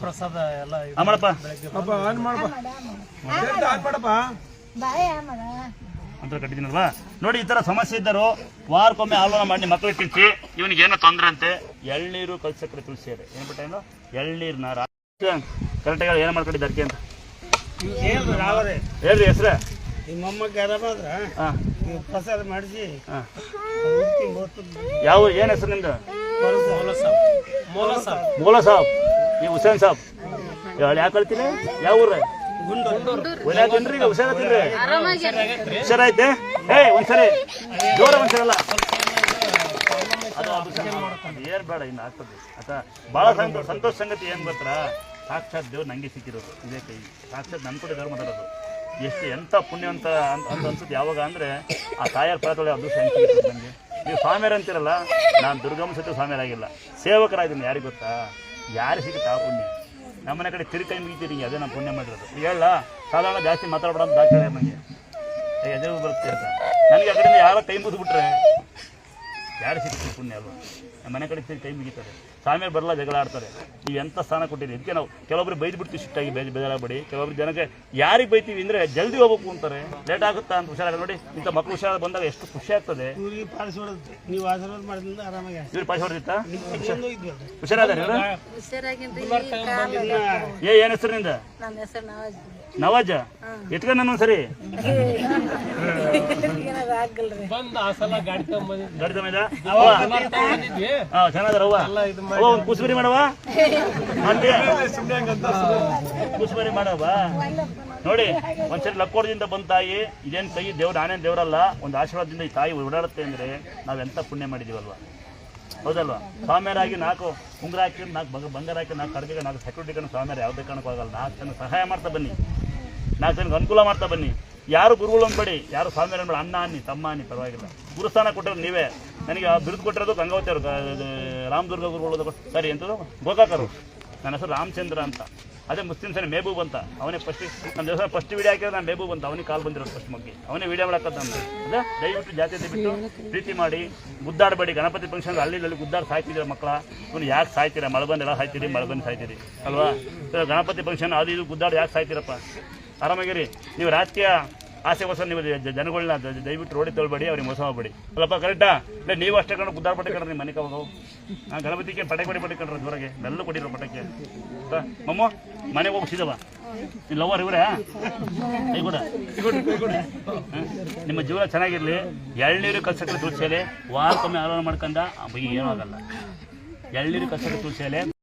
ಪ್ರಸಾದ ಎಲ್ಲ ಮಾಡಪ್ಪ ಅಂತ ಕಟ್ಟಿದ್ದೀನಲ್ವಾ ನೋಡಿ. ಈ ತರ ಸಮಸ್ಯೆ ಇದ್ದರು ವಾರಕ್ಕೊಮ್ಮೆ ಆಲೋಚನೆ ಮಾಡಿ ಮಕ್ಕಳಿಗೆ ತಿನ್ಸಿ. ಇವನಿಗೆ ಏನೋ ತೊಂದರೆ ಅಂತೆ. ಎಳ್ನೀರು ಕಲ್ಸಕ್ಕರೆ ತುಳಸಿ ಇದೆ ಏನ್ಬಿಟ್ಟ ಏನು ಎಳ್ನೀರ್ನ ಕರೆಕ್ಟಾಗಿ ಏನು ಮಾಡ್ಕೊಂಡಿದ್ದ ಅದಕ್ಕೆ ಅಂತ ಹೇಳ್ರಿ ಹೆಸ್ರ ಪ್ರಸಾದ ಮಾಡಿಸಿ. ಯಾವ ಏನ್ ಹೆಸರು ನಿಮ್ದು? ಮೋಲಾ ಸಾಬ್. ನೀವು ಹುಸೇನ್ ಸಾಬ್ ಯಾಕೆ ಕಳ್ತೀನಿ? ಯಾವ ಊರ? ಹುಷಾರೈತೆ. ಒಂದ್ಸರಿ ಜೋರ ಒಂದ್ಸರಲ್ಲ ಏನ್ ಬೇಡ ಇನ್ನು ಆಗ್ತದೆ ಆತ. ಬಹಳ ಸಂತೋಷ ಸಂಗತಿ ಏನ್ ಗೊತ್ತಾ, ಸಾಕ್ಷಾತ್ ದೇವ್ರು ನಂಗೆ ಸಿಕ್ಕಿರೋದು ಇದೇ ಕೈ. ಸಾಕ್ಷಾತ್ ನನ್ ಕೂಡ ದೇವ್ರು ಮಾತಾಡೋದು. ಎಷ್ಟು ಎಂಥ ಪುಣ್ಯವಂತ ಅಂತ ಅನ್ಸುತ್ತೆ ಯಾವಾಗ ಅಂದರೆ ಆ ತಾಯಾರ ಪರತೊಳೆ ಅದು ಸಿಗುತ್ತೆ ನನಗೆ. ನೀವು ಸ್ವಾಮಿಯರ್ ಅಂತಿರಲ್ಲ, ನಾನು ದುರ್ಗಮ್ಮ ಸತ್ಯ ಸ್ವಾಮಿಯರಾಗಿಲ್ಲ, ಸೇವಕರಾಗಿದ್ದೀನಿ. ಯಾರಿಗೆ ಗೊತ್ತಾ, ಯಾರು ಸಿಗುತ್ತೆ ಆ ಪುಣ್ಯ. ನಮ್ಮನೆ ಕಡೆ ತಿರುಗಿ ಕೈ ಮುಗಿತೀರಿ, ಅದೇ ನಾನು ಪುಣ್ಯ ಮಾಡಿರೋದು. ಈಗ ಹೇಳ ಸಾಧಾರಣ ಜಾಸ್ತಿ ಮಾತಾಡ್ಬೇಡ ಅಂತ ದಾಖಲೆ ನನಗೆ ಎದೆ ಬರುತ್ತೆ ಅಂತ. ನನಗೆ ಆ ಕಡೆಯಿಂದ ಯಾರೋ ಕೈ ಮುಗಿದ್ಬಿಟ್ರೆ ಯಾರು ಸಿಗ್ತೀವಿ ಪುಣ್ಯ ಅಲ್ವ. ನಮ್ಮ ಮನೆ ಕಡೆ ತಿರುಗಿ ಕೈ ಮುಗಿತಾರೆ. ಸ್ವಾಮಿಯರು ಬರಲ್ಲ, ಜಗಳ ಆಡ್ತಾರೆ. ನೀವು ಎಂಥ ಸ್ಥಾನ ಕೊಟ್ಟಿರಿ. ಇದಕ್ಕೆ ನಾವು ಕೆಲವೊಬ್ರು ಬೈದು ಬಿಡ್ತೀವಿ ಸಿಟ್ಟಾಗಿ, ಬೇಜಾರಾಗಬೇಡಿ. ಕೆಲವೊಬ್ರು ಜನಕ್ಕೆ ಯಾರಿಗೆ ಬೈತೀವಿ ಅಂದರೆ ಜಲ್ದಿ ಹೋಗ್ಬೇಕು ಅಂತಾರೆ, ಲೇಟ್ ಆಗುತ್ತಾ ಅಂತ. ಹುಷಾರಾಗ ನೋಡಿ, ಇಂಥ ಮಕ್ಕಳು ಹುಷಾರ ಬಂದಾಗ ಎಷ್ಟು ಖುಷಿ ಆಗ್ತದೆ. ನೀವು ಆಶೀರ್ವಾದ ಮಾಡಿದ್ರೆ ಆರಾಮಾಗಿ ಇವ್ರು ಪಾಸ್ ಹೊಡೆದಿತ್ತಾ? ಹುಷಾರಾದ್ರೆ ಏನು ಹೆಸರು ನಿಂದ? ನವಾಜ. ಎತ್ಕ ನನ್ನ ಸರಿ ಗಾಡಿ ತಗೊಂಡ ಚೆನ್ನಾಗರ ಒಂದು ಕುಸ್ಬರಿ ಮಾಡವ, ಕುಸ್ಬರಿ ಮಾಡವ. ನೋಡಿ ಒಂದ್ಸರಿ ಲಕ್ಕೋಡದಿಂದ ಬಂದ ತಾಯಿ, ಇದೇನು ಕೈ ದೇವ್ರು, ನಾನೇನು ದೇವರಲ್ಲ, ಒಂದು ಆಶೀರ್ವಾದದಿಂದ ಈ ತಾಯಿ ಓಡಾಡುತ್ತೆ ಅಂದರೆ ನಾವೆಂಥ ಪುಣ್ಯ ಮಾಡಿದೀವಲ್ವ, ಹೌದಲ್ವಾ? ಸ್ವಾಮಿಯರಾಗಿ 4 ಉಂಗುರ ಹಾಕಿ, 4 ಬಂಗಾರ ಹಾಕಿ, 4 ಕಡೆಗೆ 4 ಸೆಕ್ಯೂರಿಟಿ ಕಣ್ಣು ಸ್ವಾಮಿಯರು ಯಾವುದೇ ಕಾರಣಕ್ಕೂ ಆಗಲ್ಲ. 4 ಜನ ಸಹಾಯ ಮಾಡ್ತಾ ಬನ್ನಿ, 4 ಜನಕ್ಕೆ ಅನುಕೂಲ ಮಾಡ್ತಾ ಬನ್ನಿ. ಯಾರು ಗುರುಗಳು ಅನ್ಬೇಡಿ, ಯಾರು ಸ್ವಾಮಿಯರು ಅನ್ಬೇಡಿ. ಅಣ್ಣ ಅನ್ನಿ, ತಮ್ಮ ಅನ್ನಿ, ಪರವಾಗಿಲ್ಲ. ಗುರುಸ್ಥಾನ ಕೊಟ್ಟಿರೋದು ನೀವೇ. ನನಗೆ ಬಿರುದು ಕೊಟ್ಟಿರೋದು ಗಂಗಾವತಿ ಅವರು, ರಾಮದುರ್ಗ ಗುರುಗಳು. ಸರಿ ಎಂಥದ್ದು ಗೋಕಾಕರು. ನನ್ನ ಹೆಸರು ರಾಮಚಂದ್ರ ಅಂತ. ಅದೇ ಮುಸ್ಲಿಮ್ಸ್ ಮೆಹಬೂಬ್ ಅಂತ. ಅವನೇ ಫಸ್ಟ್ ನಮ್ಮ ದೇವಸ್ಥಾನ ಫಸ್ಟ್ ವೀಡಿಯೋ ಹಾಕಿದ್ರೆ ನಾನು ಮೆಹಬೂಬ್ ಅಂತ. ಅವನಿಗೆ ಕಾಲ್ ಬಂದಿರೋದು ಫಸ್ಟ್ ಮಗ್ಗೆ. ಅವನೇ ವೀಡಿಯೋ ಮಾಡಕ್ಕಂತ ಅಂದ್ರೆ ಅದೇ ದಯವಿಟ್ಟು ಜಾತಿಯತೆ ಬಿಟ್ಟು ಪ್ರೀತಿ ಮಾಡಿ, ಗುದ್ದಾಡಬೇಡಿ. ಗಣಪತಿ ಫಂಕ್ಷನ್ ಅಲ್ಲಿ ಗುದ್ದಾಡಿ ಸಾಯ್ತಿದ್ದೀರ ಮಕ್ಕಳ. ಇವನು ಯಾಕೆ ಸಾಯ್ತೀರಾ? ಮಳೆ ಬಂದೆಲ್ಲ ಸಾಯ್ತೀರಿ, ಮಳೆ ಬಂದು ಸಾಯ್ತೀರಿ ಅಲ್ವಾ? ಗಣಪತಿ ಫಂಕ್ಷನ್ ಅದು ಇದು ಗುದ್ದಾಡಿ ಯಾಕೆ ಸಾಯ್ತೀರಪ್ಪ? ಆರಾಮಾಗಿರಿ. ನೀವು ರಾಜಕೀಯ ಆಸೆಗೋಸ್ಕರ ನೀವು ಜನಗಳನ್ನ ದಯವಿಟ್ಟು ರೋಡಿ ತೊಳ್ಬೇಡಿ, ಅವ್ರಿಗೆ ಮೋಸ ಹೋಗ್ಬೇಡಿ ಅಲ್ಲಪ್ಪ. ಕರೆಕ್ಟಾ? ಇಲ್ಲ ನೀವು ಅಷ್ಟೇ ಕಂಡು ಗುದ್ದಾಡ ಪಟ್ಟೆ ಕಂಡ್ರೆ ನಿಮ್ಮ ಮನೆಗೆ ಹೋಗವು. ಗಣಪತಿಗೆ ಪಟಾಕಿ ಪಟ್ಟಿ ಕಂಡ್ರೆ ಜೋರಾಗೆ ಬೆಲ್ಲ ಕೊಟ್ಟಿರೋ ಪಟಾಕಿ. ಮಮ್ಮ ಮನೆಗೆ ಹೋಗ್ಸಿದವ ನೀವು ಲವರ್ ಇವರೇ ಕೈಗೂಡ. ನಿಮ್ಮ ಜೀವನ ಚೆನ್ನಾಗಿರಲಿ. ಎಳ್ನೀರು ಕಲ್ಸಕ್ಕೆ ತುಳಸಿಯಲೆ ವಾರಕ್ಕೊಮ್ಮೆ ಆಲೋಚನೆ ಮಾಡ್ಕೊಂಡ ಬೈ ಏನೂ ಆಗಲ್ಲ. ಎಳ್ನೀರು ಕಲ್ಸಕ್ಕೆ ತುಳಸಿಯಲೆ